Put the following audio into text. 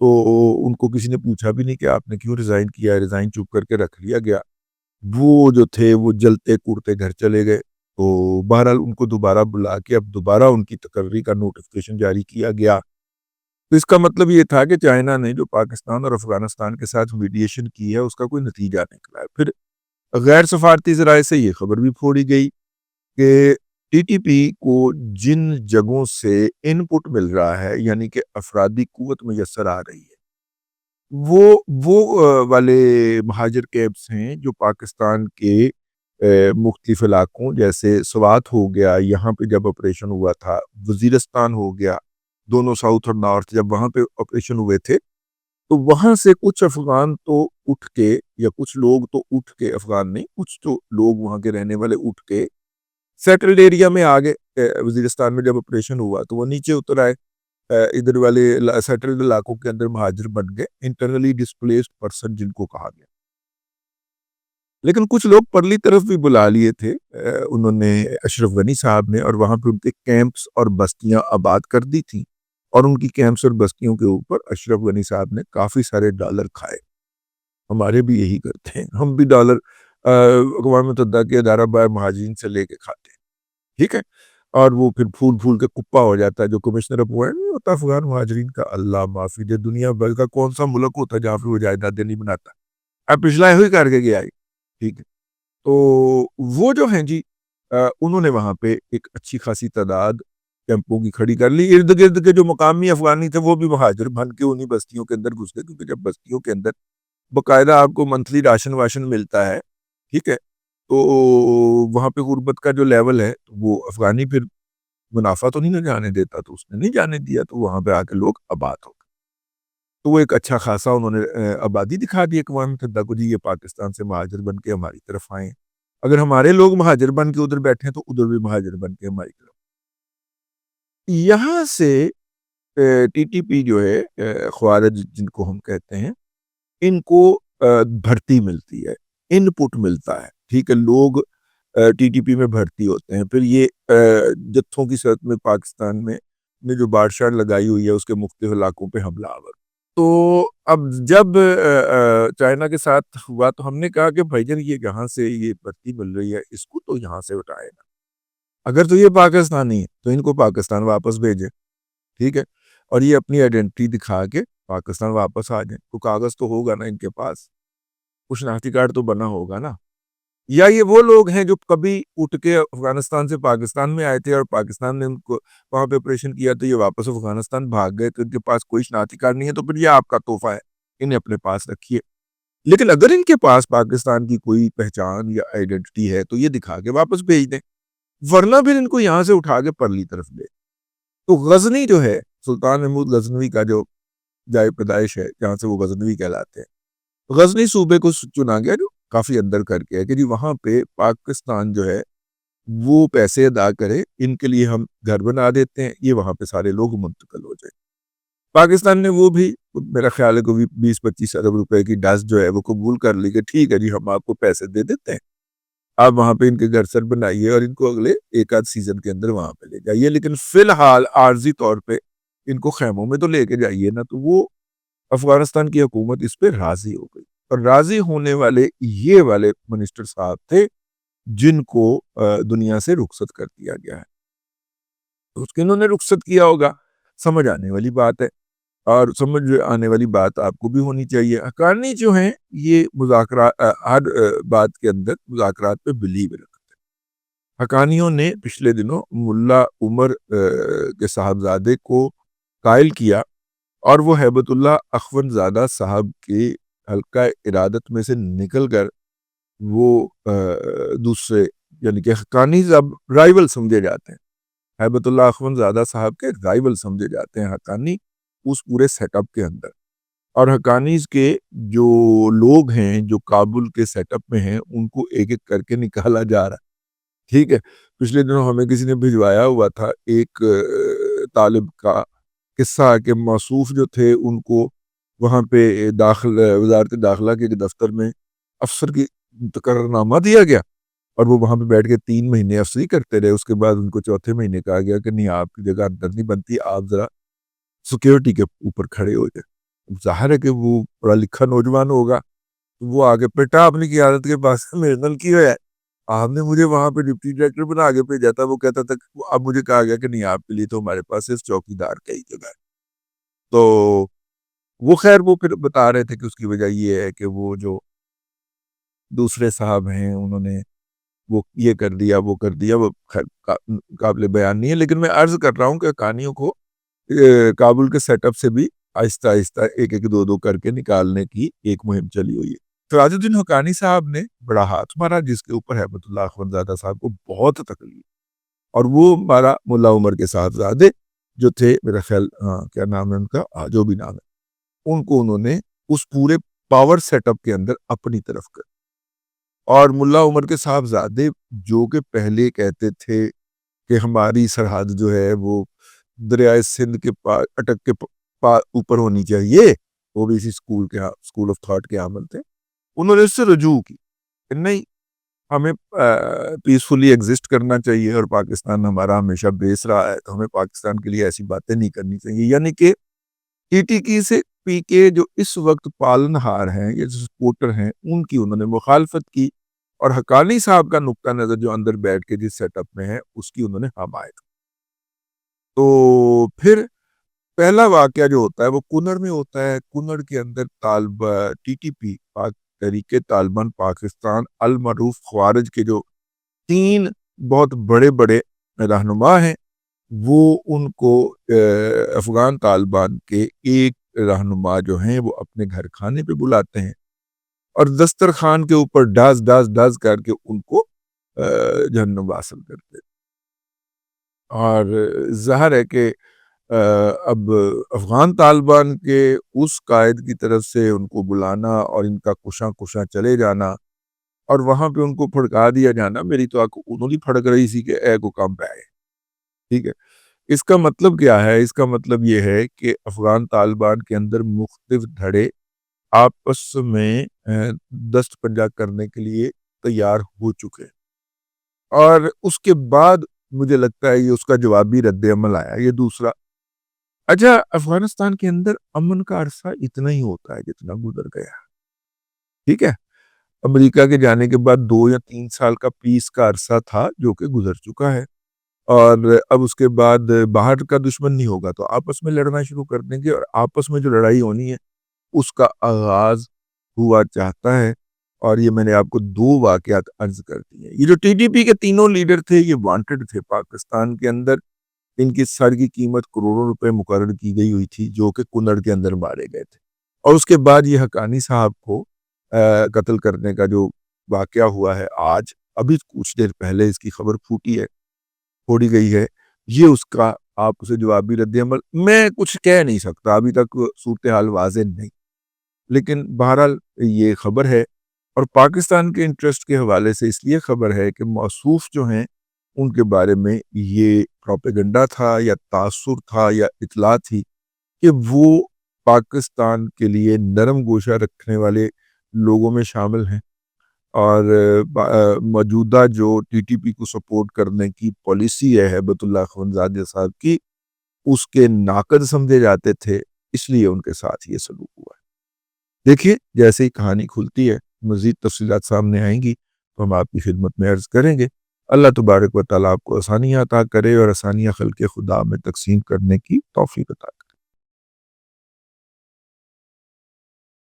تو ان کو کسی نے پوچھا بھی نہیں کہ آپ نے کیوں ریزائن کیا، ریزائن چپ کر کے رکھ لیا گیا۔ وہ جو تھے وہ جلتے کوڑتے گھر چلے گئے۔ تو بہرحال ان کو دوبارہ بلا کے اب دوبارہ ان کی تقرری کا نوٹیفکیشن جاری کیا گیا۔ تو اس کا مطلب یہ تھا کہ چائنا نے جو پاکستان اور افغانستان کے ساتھ میڈیشن کی ہے اس کا کوئی نتیجہ نکلا ہے۔ پھر غیر سفارتی ذرائع سے یہ خبر بھی پھوڑی گئی کہ ٹی ٹی پی کو جن جگہوں سے ان پٹ مل رہا ہے، یعنی کہ افرادی قوت میسر آ رہی ہے، وہ والے مہاجر کیمپس ہیں جو پاکستان کے مختلف علاقوں جیسے سوات ہو گیا، یہاں پہ جب آپریشن ہوا تھا، وزیرستان ہو گیا، دونوں ساؤتھ اور نارتھ جب وہاں پہ آپریشن ہوئے تھے، تو وہاں سے کچھ افغان تو اٹھ کے، یا کچھ لوگ تو اٹھ کے، افغان نہیں، کچھ تو لوگ وہاں کے رہنے والے اٹھ کے سیٹلڈ ایریا میں آگے۔ وزیرستان میں جب آپریشن ہوا تو وہ نیچے اتر آئے، ادھر والے سیٹلڈ علاقوں کے اندر مہاجر بن گئے، انٹرنلی ڈسپلیسڈ پرسن جن کو کہا گیا۔ لیکن کچھ لوگ پرلی طرف بھی بلا لیے تھے انہوں نے، اشرف غنی صاحب نے، اور وہاں پہ ان کے کیمپس اور بستیاں آباد کر دی تھیں، اور ان کی کیمپس اور بستیوں کے اوپر اشرف غنی صاحب نے کافی سارے ڈالر کھائے۔ ہمارے بھی یہی کرتے ہیں، ہم بھی ڈالر اقوام متحدہ کے ادارہ بائے مہاجرین سے لے کے کھاتے ہیں، ٹھیک ہے، اور وہ پھر پھول پھول کے کپا ہو جاتا ہے۔ جو کمشنر آف وہ نہیں ہوتا افغان مہاجرین کا، اللہ معافی دے، دنیا بھر کا کون سا ملک ہوتا ہے جہاں پہ وہ جائیدادیں نہیں بناتا؟ اب پچھلا ہوئی کر کے گیا، ٹھیک ہے۔ تو وہ جو ہیں جی انہوں نے وہاں پہ ایک اچھی خاصی تعداد کیمپوں کی کھڑی کر لی۔ ارد گرد کے جو مقامی افغانی تھے وہ بھی مہاجر بن کے انہی بستیوں کے اندر گھس گئے، کیونکہ جب بستیوں کے اندر باقاعدہ آپ کو منتھلی راشن واشن ملتا ہے، ٹھیک ہے، تو وہاں پہ غربت کا جو لیول ہے وہ افغانی پھر منافع تو نہیں نہ جانے دیتا، تو اس نے نہیں جانے دیا، تو وہاں پہ آ کے لوگ آباد ہو گئے۔ تو وہ ایک اچھا خاصا انہوں نے آبادی دکھا دی اقوام متحدہ کو، جی یہ پاکستان سے مہاجر بن کے ہماری طرف آئیں، اگر ہمارے لوگ مہاجر بن کے ادھر بیٹھے ہیں تو ادھر بھی مہاجر بن کے ہماری طرف۔ یہاں سے ٹی ٹی پی جو ہے، خوارج جن کو ہم کہتے ہیں، ان کو بھرتی ملتی ہے، ان پٹ ملتا ہے، ٹھیک ہے، لوگ ٹی ٹی پی میں بھرتی ہوتے ہیں، پھر یہ جتھوں کی صورت میں پاکستان میں نے جو بادشاہ لگائی ہوئی ہے اس کے مختلف علاقوں پہ حملہ آور۔ تو اب جب چائنا کے ساتھ ہوا تو ہم نے کہا کہ بھائی جان یہ جہاں سے یہ بھرتی مل رہی ہے اس کو تو یہاں سے اٹھائے نا، اگر تو یہ پاکستانی ہے تو ان کو پاکستان واپس بھیجے، ٹھیک ہے، اور یہ اپنی آئیڈینٹی دکھا کے پاکستان واپس آ جائیں، تو کاغذ تو ہوگا نا ان کے پاس، کچھ شناختی کارڈ تو بنا ہوگا نا۔ یا یہ وہ لوگ ہیں جو کبھی اٹھ کے افغانستان سے پاکستان میں آئے تھے اور پاکستان نے ان کو وہاں پہ آپریشن کیا تو یہ واپس افغانستان بھاگ گئے، تو ان کے پاس کوئی شناختی کارڈ نہیں ہے، تو پھر یہ آپ کا تحفہ ہے، انہیں اپنے پاس رکھیے۔ لیکن اگر ان کے پاس پاکستان کی کوئی پہچان یا آئیڈینٹی ہے تو یہ دکھا کے واپس بھیج دیں، ورنہ پھر ان کو یہاں سے اٹھا کے پرلی طرف لے۔ تو غزنی جو ہے، سلطان محمود غزنوی کا جو جائے پیدائش ہے جہاں سے وہ غزنوی کہلاتے ہیں، غزنی صوبے کو چنا گیا جو کافی اندر کر کے ہے کہ جی وہاں پہ پاکستان جو ہے وہ پیسے ادا کرے، ان کے لیے ہم گھر بنا دیتے ہیں، یہ وہاں پہ سارے لوگ منتقل ہو جائیں۔ پاکستان نے وہ بھی میرا خیال ہے کہ 20-25 ارب روپے کی ڈس جو ہے وہ قبول کر لی کہ ٹھیک ہے جی ہم آپ کو پیسے دے دیتے ہیں، آپ وہاں پہ ان کے گھر سر بنائیے اور ان کو اگلے ایک آدھ سیزن کے اندر وہاں پہ لے جائیے، لیکن فی الحال عارضی طور پہ ان کو خیموں میں تو لے کے جائیے نا۔ تو وہ افغانستان کی حکومت اس پہ راضی ہو گئی، اور راضی ہونے والے یہ والے منسٹر صاحب تھے جن کو دنیا سے رخصت کر دیا گیا ہے۔ تو اس کے انہوں نے رخصت کیا ہوگا، سمجھ آنے والی بات ہے، اور سمجھ آنے والی بات آپ کو بھی ہونی چاہیے۔ حقانی جو ہیں یہ مذاکرات ہر بات کے اندر مذاکرات پہ بلیو رکھتے ہیں۔ حقانیوں نے پچھلے دنوں ملا عمر کے صاحبزادے کو قائل کیا، اور وہ ہیبت اللہ اخون زادہ صاحب کے حلقہ ارادت میں سے نکل کر وہ دوسرے یعنی کہ حقانی اب رائیول سمجھے جاتے ہیں، ہیبت اللہ اخون زادہ صاحب کے رائیول سمجھے جاتے ہیں حقانی اس پورے سیٹ اپ کے اندر، اور حقانیز کے جو لوگ ہیں جو کابل کے سیٹ اپ میں ہیں ان کو ایک ایک کر کے نکالا جا رہا ہے، ٹھیک ہے۔ پچھلے دنوں ہمیں کسی نے بھجوایا ہوا تھا ایک طالب کا قصہ کہ موصوف جو تھے ان کو وہاں پہ وزارت داخلہ کے دفتر میں افسر کی تقرر نامہ دیا گیا، اور وہ وہاں پہ بیٹھ کے 3 مہینے افسری کرتے رہے، اس کے بعد ان کو چوتھے مہینے کہا گیا کہ نہیں آپ کی جگہ اندر نہیں بنتی، آپ ذرا سیکیورٹی کے اوپر کھڑے ہو جائے۔ ظاہر ہے کہ وہ پڑھا لکھا نوجوان ہوگا، وہ آگے بیٹا اپنی قیادت کے پاس میرے نل کی ہے، آپ نے مجھے وہاں پہ ڈپٹی ڈائریکٹر بنا آگے بھیجا تھا۔ وہ کہتا تھا کہ اب مجھے کہا گیا کہ نہیں، آپ کے لیے تو ہمارے پاس اس چوکیدار کا ہی جگہ ہے۔ تو وہ خیر وہ پھر بتا رہے تھے کہ اس کی وجہ یہ ہے کہ وہ جو دوسرے صاحب ہیں انہوں نے وہ یہ کر دیا وہ کر دیا، وہ خیر قابل بیان نہیں ہے، لیکن میں عرض کر رہا ہوں کہ حقانیوں کو کابل کے سیٹ اپ سے بھی آہستہ آہستہ ایک ایک دو دو کر کے نکالنے کی ایک مہم چلی ہوئی ہے۔ سراج الدین حقانی صاحب نے بڑا ہاتھ مارا، جس کے اوپر ہیبت اللہ اخوندزادہ صاحب کو بہت تکلیف، اور وہ ہمارا ملا عمر کے صاحبزادے جو تھے، میرا خیال کیا نام ہے ان کا، جو بھی نام ہے، ان کو انہوں نے اس پورے پاور سیٹ اپ کے اندر اپنی طرف کر، اور ملا عمر کے صاحبزادے جو کہ پہلے کہتے تھے کہ ہماری سرحد جو ہے وہ دریائے سندھ کے اٹک کے اوپر ہونی چاہیے، وہ بھی اسی اسکول آف تھاٹ کے عامل تھے، انہوں نے اس سے رجوع کی کہ نہیں، ہمیں پیسفلی ایگزسٹ کرنا چاہیے، اور پاکستان ہمارا ہمیشہ بیس رہا ہے، تو ہمیں پاکستان کے لیے ایسی باتیں نہیں کرنی چاہیے۔ یعنی کہ ٹی ٹی کی سے پی کے جو اس وقت پالن ہار ہیں یا جو سپورٹر ہیں، ان کی انہوں نے مخالفت کی، اور حقانی صاحب کا نقطہ نظر جو اندر بیٹھ کے جس سیٹ اپ میں ہے اس کی انہوں نے حمایت۔ تو پھر پہلا واقعہ جو ہوتا ہے وہ کنڑ میں ہوتا ہے۔ کنڑ کے اندر ٹی ٹی پی تحریک طالبان پاکستان المعروف خوارج کے جو 3 بہت بڑے بڑے رہنما ہیں، وہ ان کو افغان طالبان کے ایک رہنما جو ہیں وہ اپنے گھر کھانے پہ بلاتے ہیں، اور دسترخوان کے اوپر ڈاز ڈاز ڈاز کر کے ان کو جہنم واصل کرتے ہیں۔ اور ظاہر ہے کہ اب افغان طالبان کے اس قائد کی طرف سے ان کو بلانا اور ان کا کشاں کشاں چلے جانا، اور وہاں پہ ان کو پھڑکا دیا جانا، میری تو آنکھ انہوں پھڑک رہی تھی کہ اے کو کم پہ آئے، ٹھیک ہے۔ اس کا مطلب کیا ہے؟ اس کا مطلب یہ ہے کہ افغان طالبان کے اندر مختلف دھڑے آپس میں دست پنجہ کرنے کے لیے تیار ہو چکے، اور اس کے بعد مجھے لگتا ہے یہ اس کا جوابی رد عمل آیا۔ یہ دوسرا، اچھا افغانستان کے اندر امن کا عرصہ اتنا ہی ہوتا ہے جتنا گزر گیا، ٹھیک ہے۔ امریکہ کے جانے کے بعد 2 یا 3 سال کا پیس کا عرصہ تھا جو کہ گزر چکا ہے، اور اب اس کے بعد باہر کا دشمن نہیں ہوگا تو آپس میں لڑنا شروع کر دیں گے، اور آپس میں جو لڑائی ہونی ہے اس کا آغاز ہوا چاہتا ہے۔ اور یہ میں نے آپ کو 2 واقعات عرض کر دی ہیں۔ یہ جو ٹی ٹی پی کے تینوں لیڈر تھے یہ وانٹڈ تھے پاکستان کے اندر، ان کی سر کی قیمت کروڑوں روپے مقرر کی گئی ہوئی تھی جو کہ کنڑ کے اندر مارے گئے تھے، اور اس کے بعد یہ حقانی صاحب کو قتل کرنے کا جو واقعہ ہوا ہے آج، ابھی کچھ دیر پہلے اس کی خبر پھوٹی ہے، پھوڑی گئی ہے، یہ اس کا آپ اسے جوابی رد عمل، میں کچھ کہہ نہیں سکتا، ابھی تک صورتحال واضح نہیں، لیکن بہرحال یہ خبر ہے، اور پاکستان کے انٹرسٹ کے حوالے سے اس لیے خبر ہے کہ موصوف جو ہیں ان کے بارے میں یہ پروپیگنڈا تھا یا تاثر تھا یا اطلاع تھی کہ وہ پاکستان کے لیے نرم گوشہ رکھنے والے لوگوں میں شامل ہیں، اور موجودہ جو ٹی ٹی پی کو سپورٹ کرنے کی پالیسی ہے ہیبت اللہ اخوندزادہ صاحب کی، اس کے ناقد سمجھے جاتے تھے، اس لیے ان کے ساتھ یہ سلوک ہوا ہے۔ دیکھیے جیسے ہی کہانی کھلتی ہے مزید تفصیلات سامنے آئیں گی تو ہم آپ کی خدمت میں عرض کریں گے۔ اللہ تبارک و تعالیٰ آپ کو آسانیاں عطا کرے، اور آسانیاں خلق خدا میں تقسیم کرنے کی توفیق عطا کرے۔